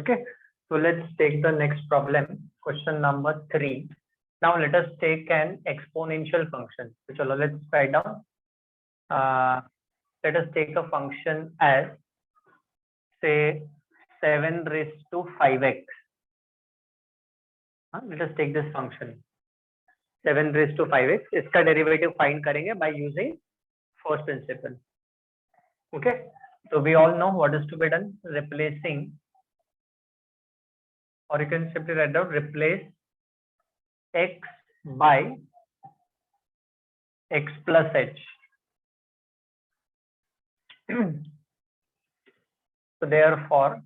Okay, so let's take the next problem, question number 3. Now let us take an exponential function. So chalo, let's write down. Let us take a function as say 7 raised to 5x. Let us take this function 7 raised to 5x. इसका derivative find करेंगे by using first principle. Okay, so we all know what is to be done. Replacing, or you can simply write down replace x by x plus h. So therefore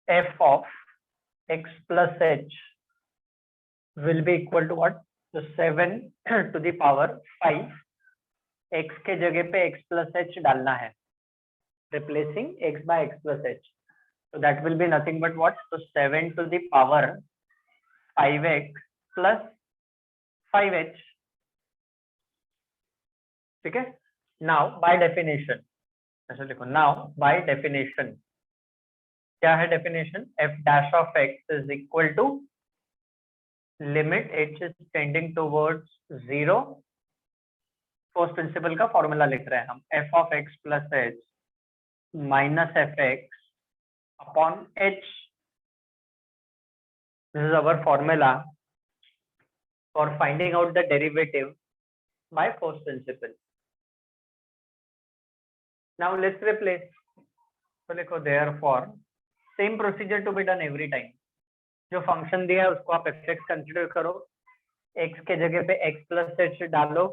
f of x plus h will be equal to what? So 7 to the power 5. x के जगह पे x plus h डालना है, replacing x by x plus h. So that will be nothing but what? So 7 to the power 5x plus 5h. ठीक है? Now by definition, ऐसा लिखो. Now by definition, क्या है definition? f dash of x is equal to limit h is tending towards 0. First principle का formula लिख रहे हैं हम, f of x plus h minus fx upon h. This is our formula for finding out the derivative by first principle. Now let's replace. तो लिखो therefore same procedure to be done every time. जो function दिया है उसको आप fx consider करो, x के जगह पे x plus h डालो,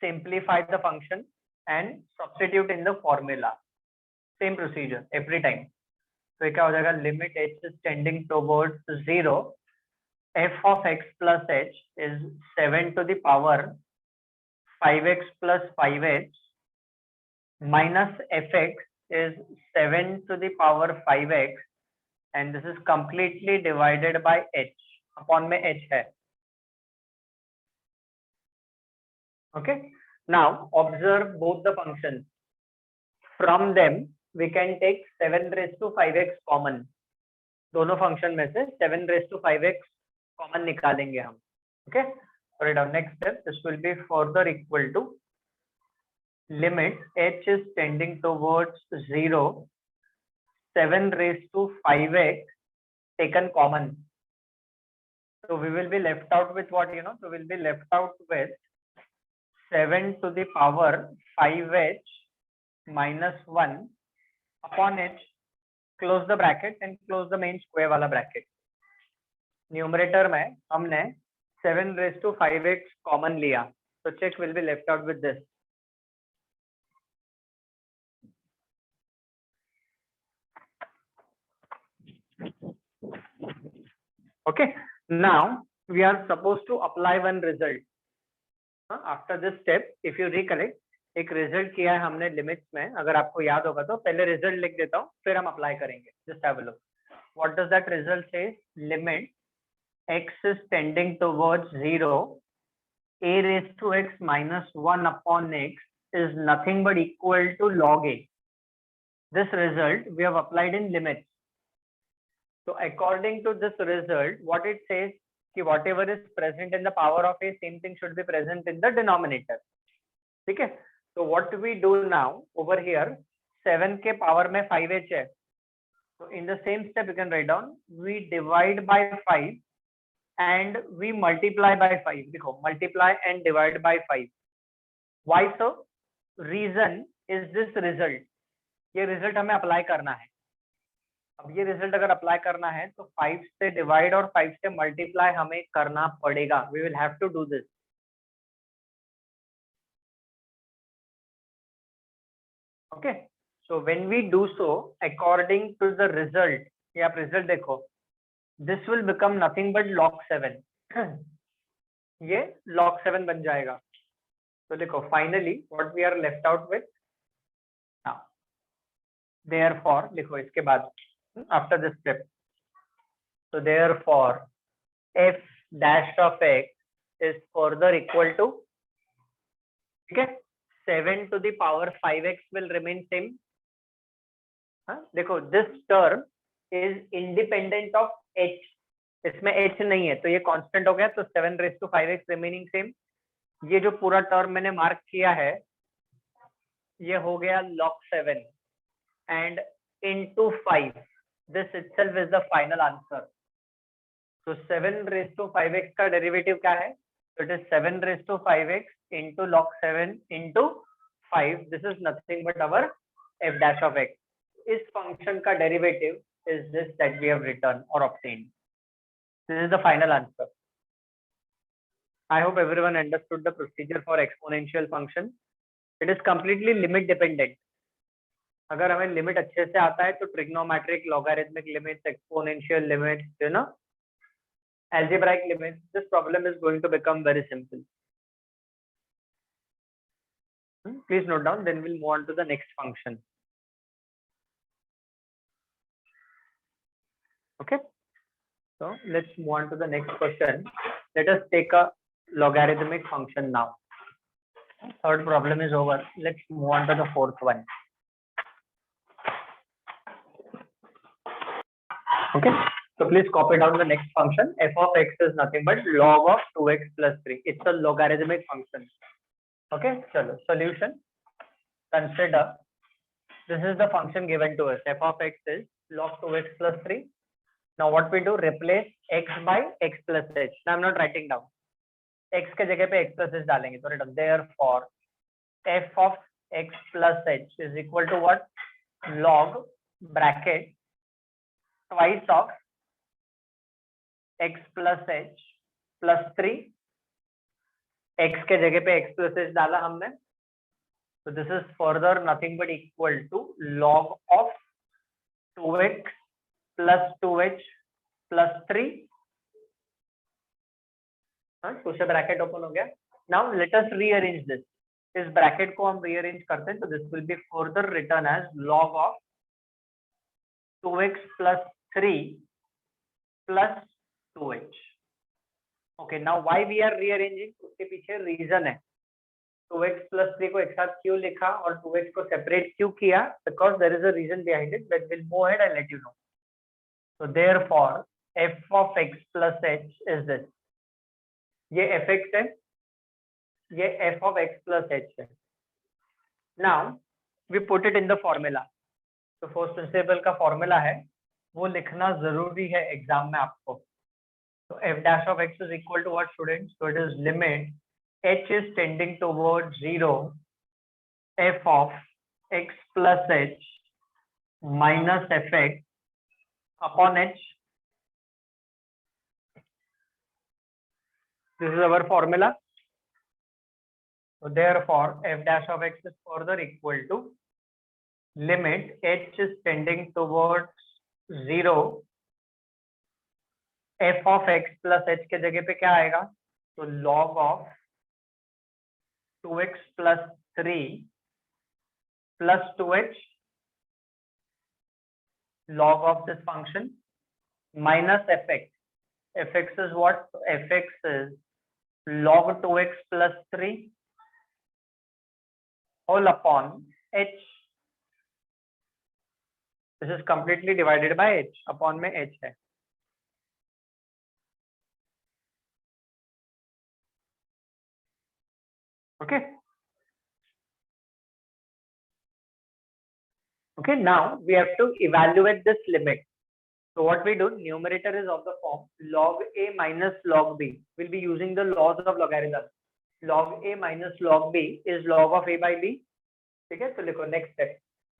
simplify the function and substitute in the formula. Same procedure every time. तो क्या हो जाएगा? Limit h is tending towards 0. f of x plus h is 7 to the power 5x plus 5h minus fx is 7 to the power 5x, and this is completely divided by h. Upon में h है. Okay, now observe both the functions. From them we can take 7 raised to 5x common. दोनों function में से 7 raised to 5x common निकालेंगे हम. Okay, write down. Next step, this will be further equal to limit h is tending towards 0, 7 raised to 5x taken common. So we will be left out with what? So we'll be left out with 7 to the power 5h minus 1 upon h. Close the bracket and close the main square वाला bracket. Numerator में हमने 7 raised to 5x common लिया, so check will be left out with this. Okay, now we are supposed to apply one result. After this step, if you recollect, एक result किया है हमने limits में. अगर आपको याद होगा तो पहले रिजल्ट लिख देता हूँ, फिर हम अप्लाई करेंगे. Just have a look. What does that result say? लिमिट x is tending towards 0, a raised to x minus 1 upon x is nothing but equal to log a. This result we have applied in limits. So according to this result, what it says कि whatever is present in the power of a, same thing should be present in the denominator. ठीक है? So what we do now over here, 7 के power में 5h है. So in the same step you can write down, we divide by 5 and we multiply by 5. देखो, multiply and divide by 5. Why so? Reason is this result. ये result हमें apply करना है. अब ये रिजल्ट अगर अप्लाई करना है तो 5 से डिवाइड और 5 से मल्टीप्लाई हमें करना पड़ेगा. We will have to do this. Okay, so when we do so according to the result, ये आप रिजल्ट देखो, this will become nothing but log 7. ये log 7 बन जाएगा. तो देखो finally what we are left out with. Therefore लिखो इसके बाद after this step. So therefore f dash of x is further equal to, okay, 7 to the power 5x will remain same. देखो this term is independent of h, इसमें h नहीं है तो ये constant हो गया, तो 7⁵ रिमेनिंग सेम। ये जो पूरा टर्म मैंने मार्क किया है ये हो गया log 7 and into 5, this itself is the final answer. तो 7⁵ का डेरिवेटिव क्या है? So it is 7⁵ into log 7 into 5. This is nothing but our f dash of x. इस फंक्शन का derivative is this that we have written or obtained. This is the final answer. I hope everyone understood the procedure for exponential function. It is completely limit dependent. अगर हमें limit अच्छे से आता है तो trigonometric, logarithmic limits, exponential limits, you know, algebraic limits, this problem is going to become very simple. Please note down, then we'll move on to the next function. Okay, so let's move on to the next question. Let us take a logarithmic function now. Third problem is over. Let's move on to the fourth one. Okay, so please copy down the next function. F of x is nothing but log of 2x plus 3. It's a logarithmic function. Okay, chalo, solution. Consider this is the function given to us. F of x is log 2x plus 3. Now what we do, replace x by x plus h. Now I'm not writing down. x के जगह पे x plus h डालेंगे तो written therefore f of x plus h is equal to what? Log bracket twice of x plus h plus 3. x के जगह पे x plus h डाला हमने, so this is further nothing but equal to log of 2x plus 2h plus 3. तो से bracket open हो गया. Now let us rearrange this. इस ब्रैकेट को हम rearrange करते हैं तो this will be further written as log of 2x plus 3 plus 2h. Okay, now why we are rearranging? उसके पीछे reason है. 2x plus 3 को एक साथ क्यों लिखा और 2h को separate क्यों किया? Because there is a reason behind it that will go ahead and let you know. So therefore f of x plus h is this. ये fx है, ये f of x plus h है. Now we put it in the formula. तो first principle का formula है वो लिखना जरूरी है एग्जाम में आपको. तो f dash of x is equal to what, students? So it is limit h is tending towards 0 f of x plus h minus fx upon h. This is our formula. So therefore f dash of x is further equal to limit h is tending towards 0 f of x plus h के जगह पे क्या आएगा? तो log of 2x plus 3 plus 2h log of this function minus fx. fx is what? fx is log 2x plus 3 whole upon h. This is completely divided by h. Upon में h है. Okay. Okay. Now we have to evaluate this limit. So what we do, numerator is of the form log a minus log b. We'll be using the laws of logarithm. Log a minus log b is log of a by b. Okay. So लिखो next step.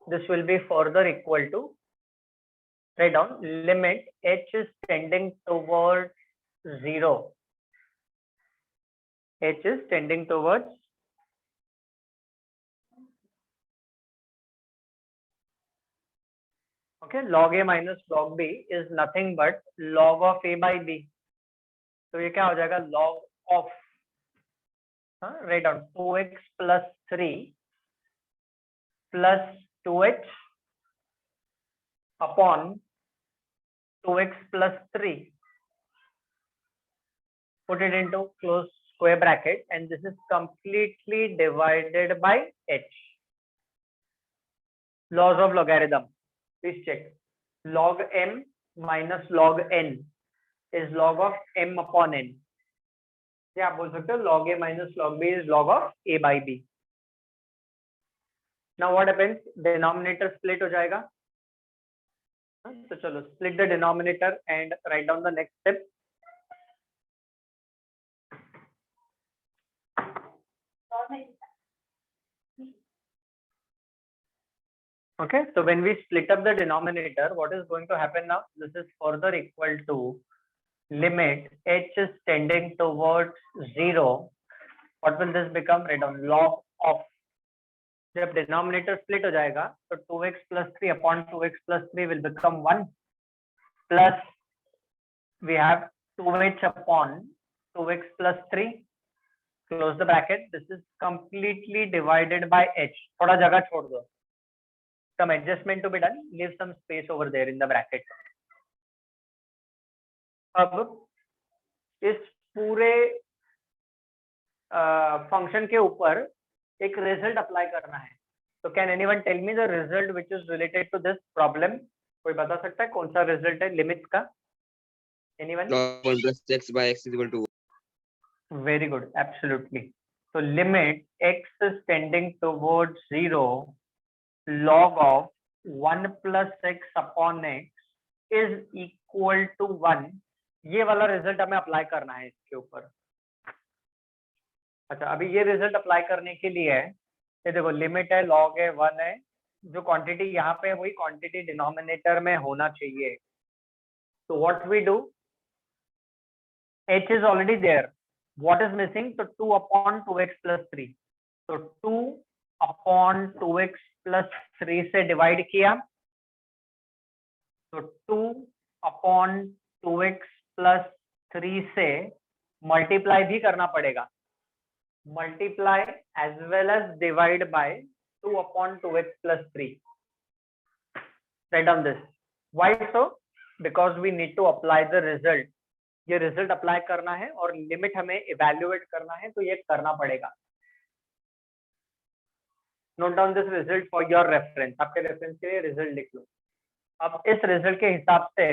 This will be further equal to, write down, limit h is tending towards 0. H is tending towards okay, log a minus log b is nothing but log of a by b. तो ये क्या हो जाएगा? Log of write down 2x plus 3 plus 2h upon 2x plus 3. Put it into close square bracket and this is completely divided by h. Laws of logarithm. Please check. log m minus log n is log of m upon n. या आप बोल सकते हो log a minus log b is log of a by b. Now what happens? Denominator split हो जाएगा. तो चलो split the denominator and write down the next step. Okay, so when we split up the denominator, what is going to happen now? This is further equal to limit h is tending towards 0. What will this become? Write down log of. जब denominator split हो जाएगा तो 2x plus 3 upon 2x plus 3 will become 1 plus we have 2h upon 2x plus 3. Close the bracket. This is completely divided by h. थोड़ा जगह छोड़ दो. Some adjustment to be done. Leave some space over there in the bracket. अब इस पूरे function के ऊपर एक रिजल्ट अप्लाई करना है. तो can anyone tell me the result which is related to this problem? कोई बता सकता है कौन सा रिजल्ट है लिमिट्स का? Anyone? log 1 plus x by x is equal to 1. Very good, absolutely. So limit x is tending towards 0, log of 1 plus x upon x is equal to 1. ये वाला रिजल्ट हमें अप्लाई करना है इसके ऊपर. अच्छा, अभी ये रिजल्ट अप्लाई करने के लिए ये देखो लिमिट है, लॉग है, 1 है. जो क्वांटिटी यहाँ पे है वही क्वांटिटी डिनोमिनेटर में होना चाहिए. तो what we do, h is already there. What is missing? So 2 upon 2x plus 3. So 2 upon 2x plus 3 से डिवाइड किया. तो 2 upon 2x plus 3 से मल्टीप्लाई भी करना पड़ेगा. Multiply as well as divide by 2 upon 2x plus 3. Write down this. Why so? Because we need to apply the result. ये result apply करना है और लिमिट हमें इवेल्युएट करना है, तो ये करना पड़ेगा. Note down this result for your reference. आपके रेफरेंस के लिए रिजल्ट लिख लो. अब इस रिजल्ट के हिसाब से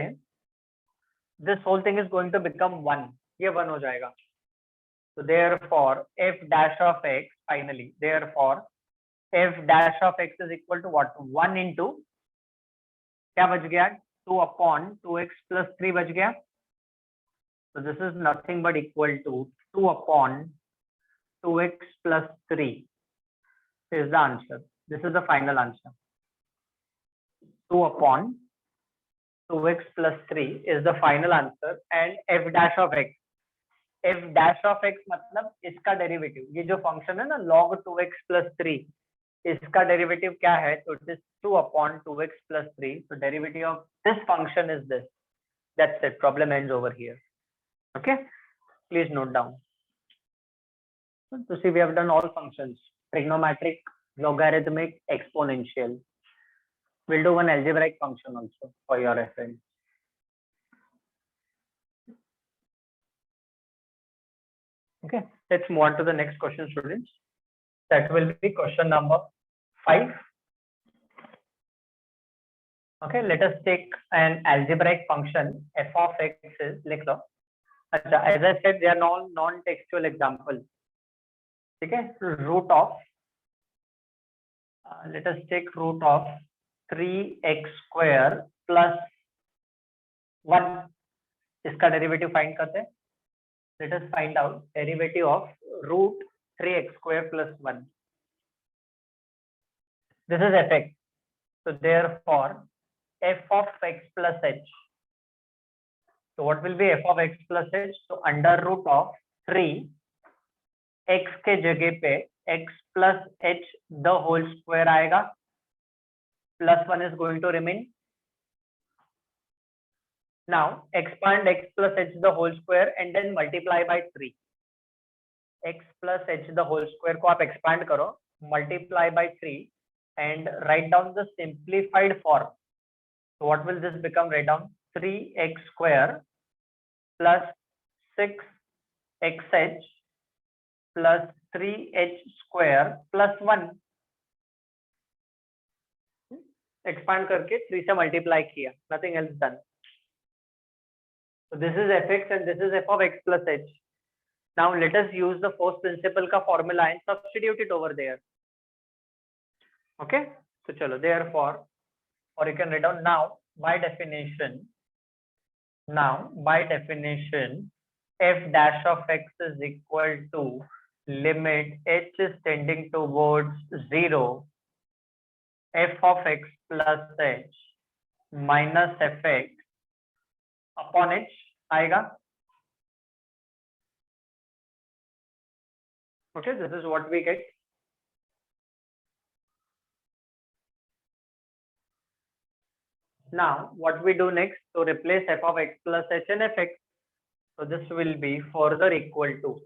this whole thing is going to become 1. ये 1 हो जाएगा. So therefore f dash of x, finally therefore f dash of x is equal to what? 1 into क्या बच गया? 2 upon 2x plus 3 बच गया. So this is nothing but equal to 2 upon 2x plus 3 is the answer. This is the final answer. 2 upon 2x plus 3 is the final answer. And f dash of x, f dash of x मतलब इसका derivative. ये जो function है ना log 2x plus 3, इसका derivative क्या है? तो it is 2 upon 2x plus 3. So derivative of this function is this. That's it. Problem ends over here. Okay, please note down. So see, we have done all functions: trigonometric, logarithmic, exponential. We'll do one algebraic function also for your reference. Okay, let's move on to the next question, students. That will be question number 5. Okay, let us take an algebraic function. F of x is, लिख लो. अच्छा, as I said, they are non-textual example. ठीक है, root of let us take root of 3x square plus 1. इसका derivative find करते हैं. Let us find out derivative of root 3x square plus 1. This is fx. So therefore f of x plus h. So what will be f of x plus h? So under root of 3 x के जगह पे x plus h the whole square आएगा. Plus 1 is going to remain. Now expand x plus h the whole square and then multiply by 3. X plus h the whole square को आप expand करो, multiply by 3 and write down the simplified form. So what will this become? Write down 3x square plus 6xh plus 3h square plus 1. Expand करके 3 से multiply किया, nothing else done. So this is fx and this is f of x plus h. Now let us use the force principle का formula and substitute it over there. Okay, so chalo, therefore, or you can write down now by definition, f dash of x is equal to limit h is tending towards 0, f of x plus h minus fx upon h आएगा. Okay, this is what we get. Now what we do next, to replace f of x plus h and fx, so this will be further equal to,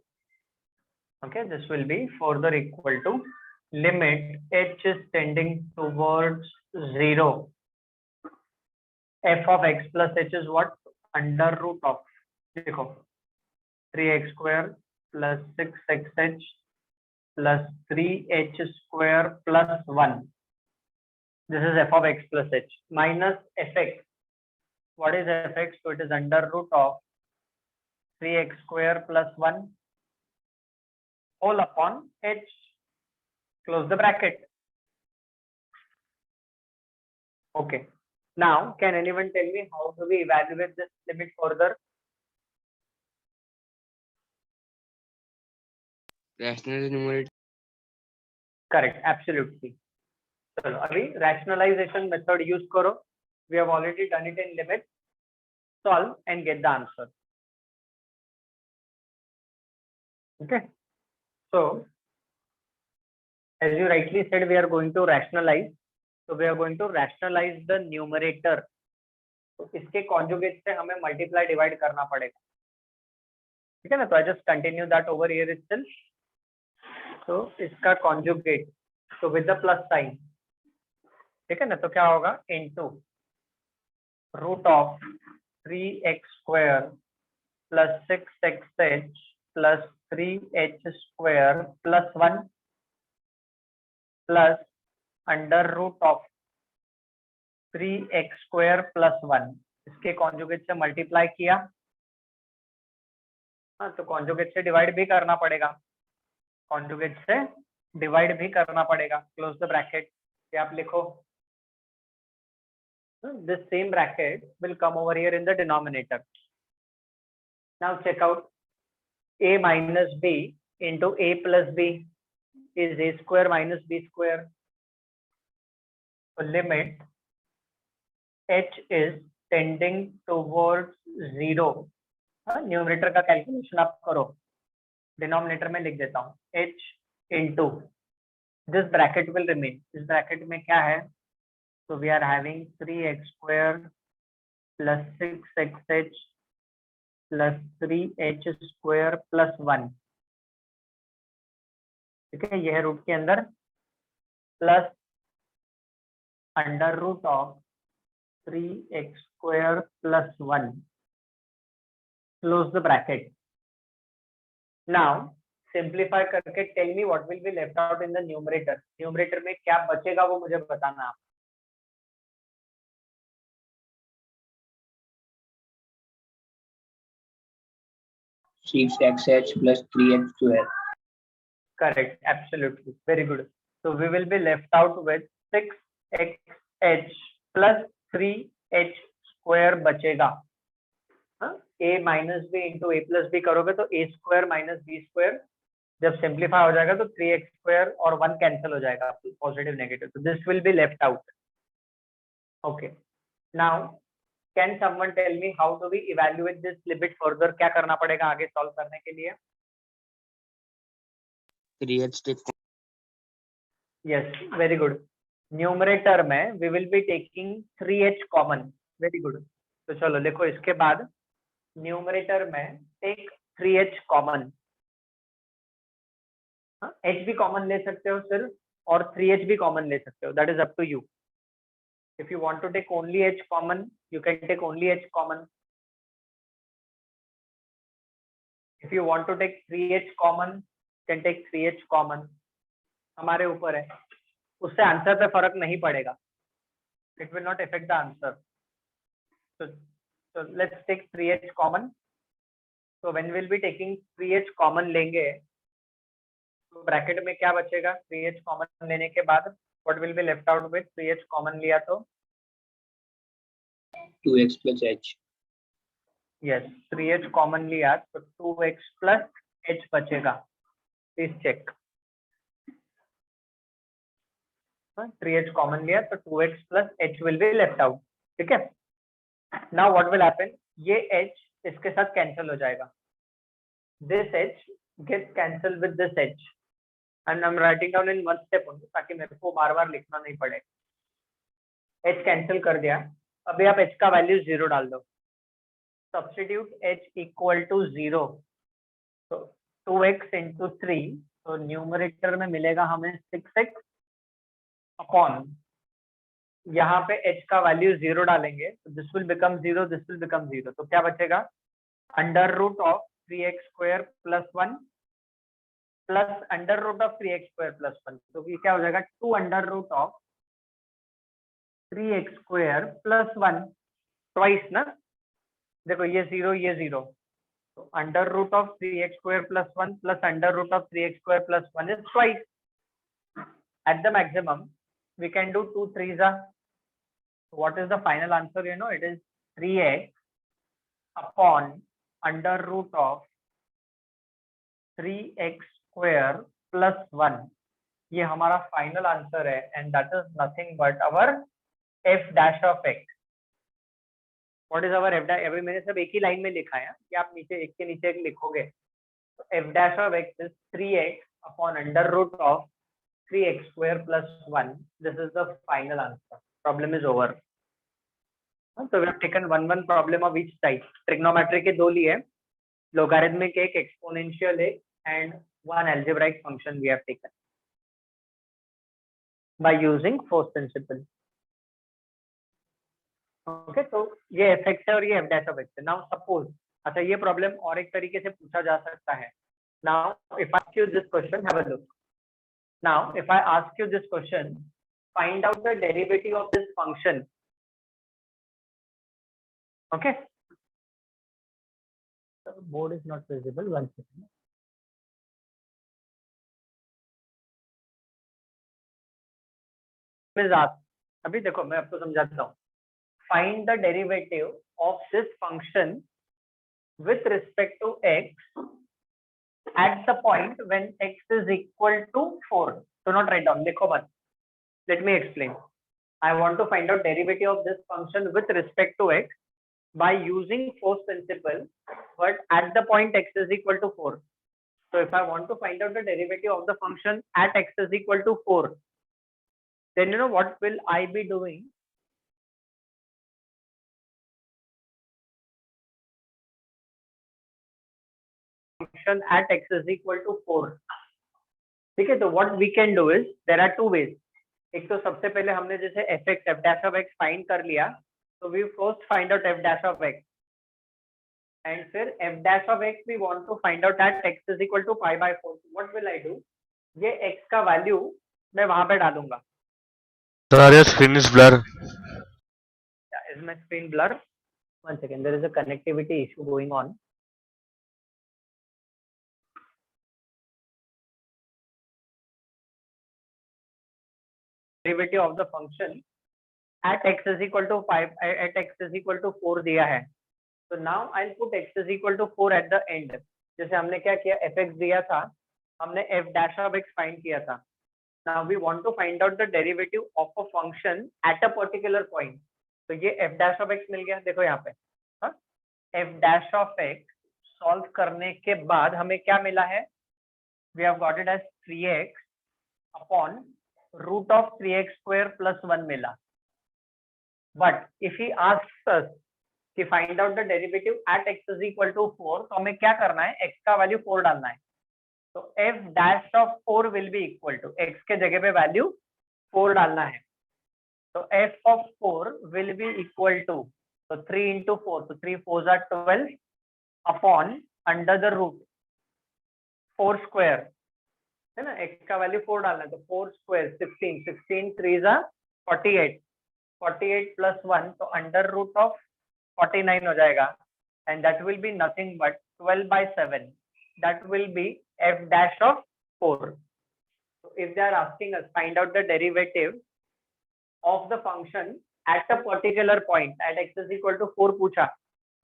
okay, this will be further equal to limit h is tending towards 0, f of x plus h is what, under root of, देखो 3x square plus 6xh plus 3h square plus 1. This is f of x plus h minus fx. What is fx? So it is under root of 3x square plus 1 whole upon h. Close the bracket. Okay. Now, can anyone tell me how do we evaluate this limit further? Rationalize numerator. Correct, absolutely. So, अभी rationalization method use करो. We have already done it in limit. Solve and get the answer. Okay. So, as you rightly said, we are going to rationalize. So, we are going to rationalize the numerator. तो इसके conjugate से हमें multiply divide करना पड़ेगा. ठीक है ना? तो I just continue that over here itself. तो इसका conjugate, so with the plus sign, ठीक है ना? तो क्या होगा? Into root of 3x square plus 6xh plus 3h square plus 1 plus under root of 3x square plus 1. इसके conjugate से multiply किया. हाँ, तो conjugate से divide भी करना पड़ेगा. conjugate से divide भी करना पड़ेगा. Close the bracket. ये आप लिखो. This same bracket will come over here in the denominator. Now check out a minus b into a plus b is a square minus b square. So limit h is tending towards 0. Numerator का calculation आप करो. Denominator में लिख देता हूँ h into this bracket will remain. इस bracket में क्या है? So we are having 3x square plus 6xh plus 3h square plus 1. ठीक है, यह रूट के अंदर plus under root of 3x square plus 1. Close the bracket. Now simplify करके tell me what will be left out in the numerator. Numerator में क्या बचेगा वो मुझे बताना आप. Six xh plus 3x square. Correct, absolutely, very good. So we will be left out with 6xh plus 3h square बचेगा. a minus b into a plus b करोगे तो a square minus b square जब simplify हो जाएगा तो 3x square और 1 cancel हो जाएगा, positive negative. So this will be left out. Okay. Now can someone tell me how do we evaluate this limit further? क्या करना पड़ेगा आगे सॉल्व करने के लिए? 3h take. Yes, very good. Numerator में we will be taking 3h common. Very good. तो चलो देखो इसके बाद न्यूमरेटर में take 3h common. h भी कॉमन ले सकते हो सिर्फ और 3h भी कॉमन ले सकते हो. That is up to you. If you want to take only h common, you can take only h common. If you want to take 3h common, you can take 3h common. हमारे ऊपर है, उससे answer पे फर्क नहीं पड़ेगा. it will not affect the answer. So let's take 3h common. So when we'll be taking 3h common लेंगे तो ब्रैकेट में क्या बचेगा? 3h कॉमन लेने के बाद what will be left out with 3h common लिया तो 2x plus h. yes 3h common लिया तो 2x plus h बचेगा. Please check. 3h कॉमन लिया तो 2x plus h will be left out. ठीक है. Now what will happen? ये h इसके साथ कैंसिल हो जाएगा. This h gets cancelled with this h and I'm writing down in one step only ताकि मेरे को बार बार लिखना नहीं पड़े. h कैंसिल कर दिया. अभी आप h का वैल्यू 0 डाल दो. Substitute h equal to 0. तो 2x into 3 तो न्यूमरेटर में मिलेगा हमें 6x अपॉन यहाँ पे h का वैल्यू 0 डालेंगे तो this will become 0, this will become 0. तो क्या बचेगा? Under root of 3x square plus 1 plus under root of 3x square plus 1. तो ये क्या हो जाएगा? 2 under root of 3x square plus 1 twice ना. देखो ये 0 ये 0. तो under root of 3x square plus 1 plus under root of 3x square plus 1 is twice. At the maximum we can do 2 3s are. What is the final answer? You know, it is 3x upon under root of 3x square plus 1. ये हमारा final answer है and that is nothing but our f dash of x. What is our f dash? अभी मैंने सब एक ही line में लिखा है कि आप नीचे एक के नीचे एक लिखोगे. तो f dash of x is 3x upon under root of 3x square plus 1. This is the final answer. Problem is over. So we have taken one problem of each type. Trigonometry के दो लिए, logarithmic एक, exponential एक, and one algebraic function we have taken by using force principle. Okay, तो ये fx है और ये f dash of x है. Now suppose, अच्छा ये problem और एक तरीके से पूछा जा सकता है. Now if I ask you this question, have a look. Now if I ask you this question, find out the derivative of this function. Okay. The board is not visible. One second. अभी देखो मैं आपको समझाता हूँ. Find the derivative of this function with respect to x at the point when x is equal to 4. Do not write down. लिखो मत. Let me explain. I want to find out derivative of this function with respect to x by using force principle, but at the point x is equal to 4. So if I want to find out the derivative of the function at x is equal to 4, then you know what will I be doing? Function at x is equal to 4. ठीक है. तो what we can do is there are two ways. एक तो सबसे पहले हमने जैसे fx f dash of x find कर लिया, तो we first find out f dash of x, and फिर f dash of x we want to find out at x is equal to pi by 4. What will I do? ये x का value मैं वहां पे डालूंगा. Sir, your screen is blur. Is my screen blur? One second, there is a connectivity issue going on. Derivative of the function at x is equal to 5, at x is equal to 4 दिया है. So now I'll put x is equal to 4 at the end. जैसे हमने क्या किया, fx दिया था, हमने f dash of x find किया था. Now we want to find out the derivative of a function at a particular point. तो ये f dash of x मिल गया. देखो यहाँ पे, हाँ, f dash of x solve करने के बाद हमें क्या मिला है? We have got it as 3x upon root of 3x square plus 1 मिला. But if he asks us कि find out the derivative at x is equal to 4, तो हमें क्या करना है? x का वैल्यू 4 डालना है. तो f dash of 4 will be equal to, x के जगह पे वैल्यू 4 डालना है. तो f of 4 will be equal to, so 3 into 4, so 3 4s are 12 upon under the root 4 square, है ना. x का वैल्यू 4 डालना है, तो 4 square 16, 16 3s are 48, 48 plus 1, तो अंडर रूट ऑफ 49 हो जाएगा, and that will be nothing but 12 by 7. That will be f dash of 4. So if they are asking us find out the derivative of the function at a particular point at x is equal to 4 पूछा,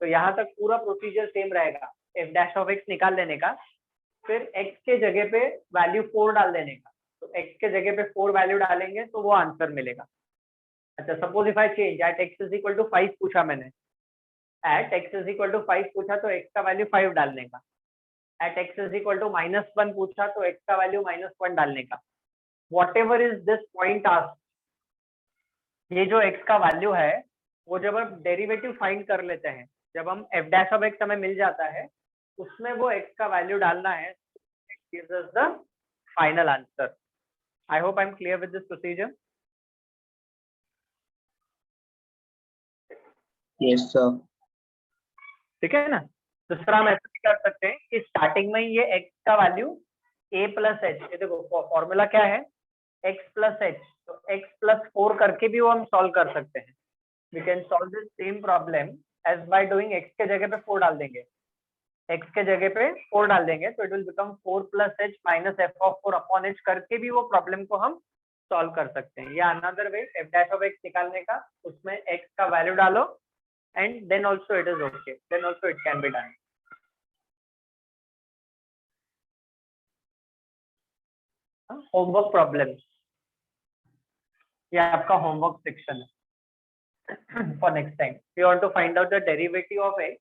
तो यहाँ तक पूरा procedure same रहेगा, f dash of x निकाल लेने का, फिर x के जगह पे वैल्यू 4 डाल देने का, तो x के जगह पे 4 वैल्यू डालेंगे तो वो आंसर मिलेगा। अच्छा, suppose if I change at x is equal to 5 पूछा मैंने, at x is equal to 5 पूछा तो x का वैल्यू 5 डालने का, at x is equal to -1 पूछा तो x का वैल्यू -1 डालने का। Whatever is this point asked, ये जो x का वैल्यू है वो जब हम डेरिवेटिव फाइंड कर लेते हैं, जब हम f डैश ऑफ x हमें मिल जाता है, उसमें वो x का वैल्यू डालना है, gives us the final answer. I hope I'm clear with this procedure. Yes, sir. ठीक है ना। दूसरा हम ऐसा भी कर सकते हैं कि स्टार्टिंग में ये x का वैल्यू a प्लस एच, ये देखो फॉर्मूला क्या है, x प्लस एच, तो x प्लस 4 करके भी वो हम सॉल्व कर सकते हैं। We can solve this same problem as by doing x के जगह पे 4 डाल देंगे, x के जगह पे 4 डाल देंगे तो it will become 4 plus H minus F of 4 upon H करके भी वो प्रॉब्लम को हम सॉल्व कर सकते हैं। या another way f dash of x निकालने का, उसमें x का वैल्यू डालो and then also it is okay, then also it can be done. Homework problem, ये आपका होमवर्क सेक्शन है for next time. We want to find out the derivative of x,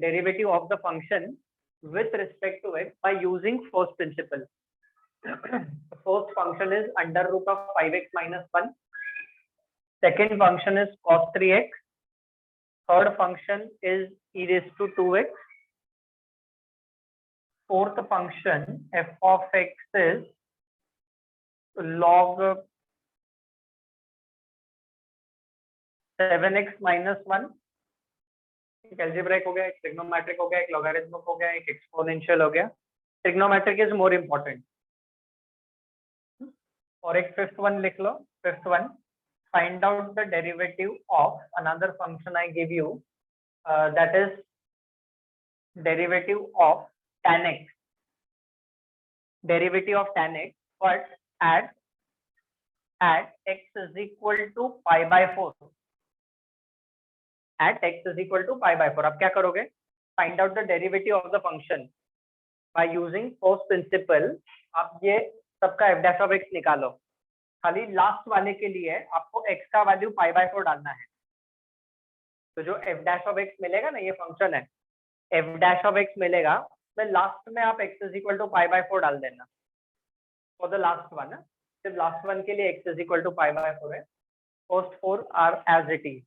derivative of the function with respect to x by using first principle. The first function is under root of 5x minus 1. Second function is cos 3x. Third function is e raised to 2x. Fourth function f of x is log 7x minus 1. एक algebraic हो गया, एक trigonometric हो गया, एक logarithmic हो गया, एक एक्सपोनेंशियल हो गया। Trigonometric is more important. और एक फिफ्थ वन लिख लो, fifth one, find out the derivative of another function I give you, that is derivative of tan x, derivative of tan x, but at x is equal to pi by 4, at x is equal to pi by 4। अब क्या करोगे, find out the derivative of the function by using first principle। आप ये सबका f dash of x निकालो, खाली last वाले के लिए आपको x का वैल्यू पाई बाय 4 डालना है। तो जो f डैश ऑफ x मिलेगा ना, ये फंक्शन है, f डैश ऑफ x मिलेगा, मैं लास्ट में आप x is equal to pi by 4 डाल देना फॉर द लास्ट वन। सिर्फ लास्ट वन के लिए x is equal to pi by 4 है, first 4 are as it is,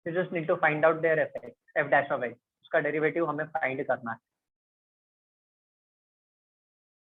you just need to find out their f dash of x, उसका derivative हमें find करना है।